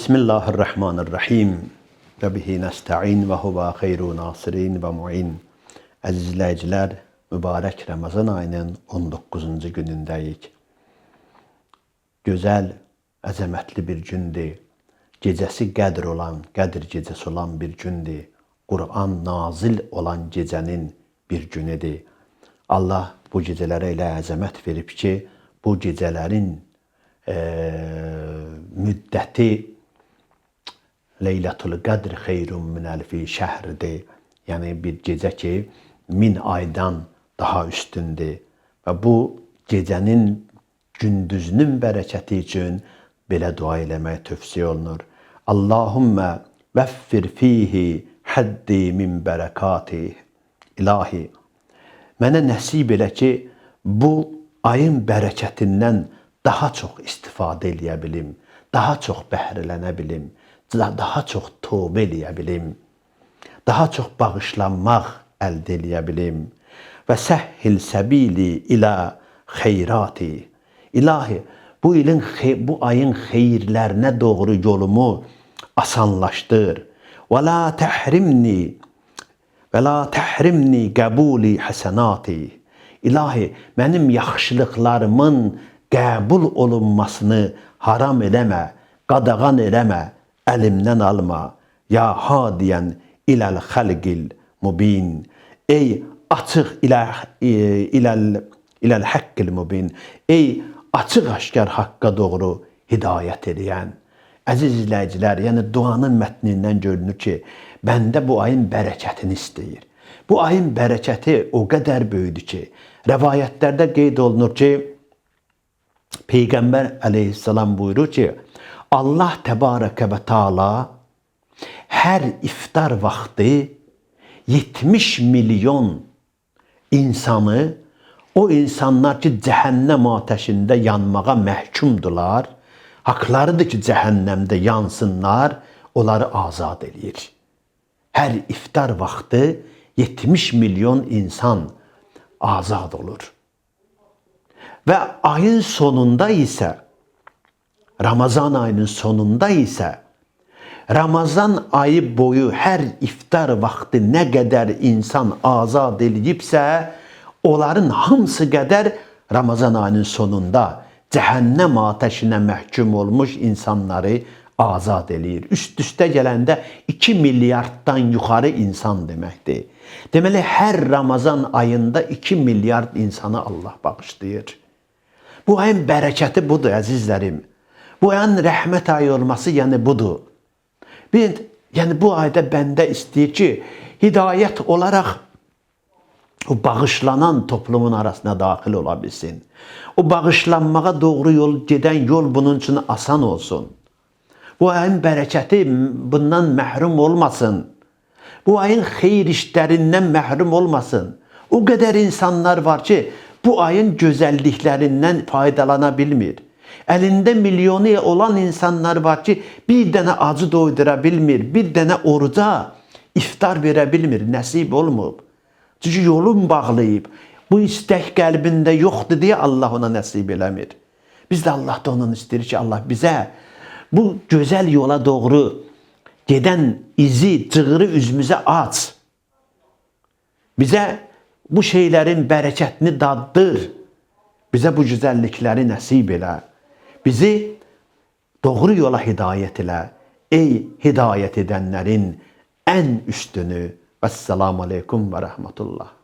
Bismillahirrahmanirrahim. Və bihi nəstə'in və huvə xeyru nasirin və mu'in. Əziz izləyicilər, mübarək Ramazan ayının 19-cu günündəyik. Gözəl, əzəmətli bir gündür. Gecəsi qədr gecəsi olan bir gündür. Quran nazil olan gecənin bir günüdür. Allah bu gecələrə elə əzəmət verib ki, bu gecələrin müddəti Leylətul Qədr xeyrun min əlfi şəhridir. Yəni bir gecə ki, 1000 aydan daha üstündür. Və bu gecənin gündüzünün bərəkəti üçün belə dua eləmək tövsiyə olunur. Allahümmə vəffir fihi həddi min bərəkati. İlahi, mənə nəsib elə ki, bu ayın bərəkətindən daha çox istifadə eləyə bilim, daha çox bəhrələnə bilim, daha çox tövbə eləyə bilim, daha çox bağışlanmaq əldə eləyə bilim. Və səhhil səbili ilə xeyrati. İlahi, bu ayın xeyirlərinə doğru yolumu asanlaşdır. Və la təhrimni qəbuli həsənati. İlahi, mənim yaxşılıqlarımın qəbul olunmasını haram eləmə, qadağan eləmə, əlimdən alma. Ya hadiyən iləl xəlqil mubin. Ey açıq iləl haqqil mubin. Ey açıq aşkar haqqa doğru hidayət edən. Əziz izləyicilər, yəni duanın mətnindən görünür ki, bəndə bu ayın bərəkətini istəyir. Bu ayın bərəkəti o qədər böyüdür ki, rəvayətlərdə qeyd olunur ki, Peyğəmbər əleyhissalam buyurur ki, Allah təbarəkə və teala hər iftar vaxtı 70 milyon insanı, o insanlar ki, cəhənnəm atəşində yanmağa məhkumdular, haqlarıdır ki, cəhənnəmdə yansınlar, onları azad edir. Hər iftar vaxtı 70 milyon insan azad olur. Və ayın sonunda isə, Ramazan ayının sonunda isə, Ramazan ayı boyu hər iftar vaxtı nə qədər insan azad edilibsə, onların hamısı qədər Ramazan ayının sonunda cəhənnəm atəşinə məhkum olmuş insanları azad edir. Üst-üstə gələndə 2 milyarddan yuxarı insan deməkdir. Deməli, hər Ramazan ayında 2 milyard insanı Allah bağışlayır. Bu ayın bərəkəti budur, əzizlərim. Bu ayın rəhmət ayı olması, yəni budur. Yəni bu ayda bəndə istəyir ki, hidayət olaraq o bağışlanan toplumun arasına daxil ola bilsin. O bağışlanmağa doğru gedən yol bunun üçün asan olsun. Bu ayın bərəkəti bundan məhrum olmasın. Bu ayın xeyir işlərindən məhrum olmasın. O qədər insanlar var ki, bu ayın gözəlliklərindən faydalana bilmir. Əlində milyonu olan insanlar var ki, bir dənə acı doydura bilmir, bir dənə oruca iftar verə bilmir, nəsib olmub. Çünki yolun bağlayıb, bu istək qəlbində yoxdur deyə Allah ona nəsib eləmir. Biz də Allah da onun istəyir ki, Allah bizə bu gözəl yola doğru gedən izi, cığırı üzümüzə aç. Bizə bu şeylərin bərəkətini daddır. Bizə bu güzəllikləri nəsib elə. Bizi doğru yola hidayət elə. Ey hidayət edənlərin ən üstünü. Vəssalamu aleykum və rəhmətullah.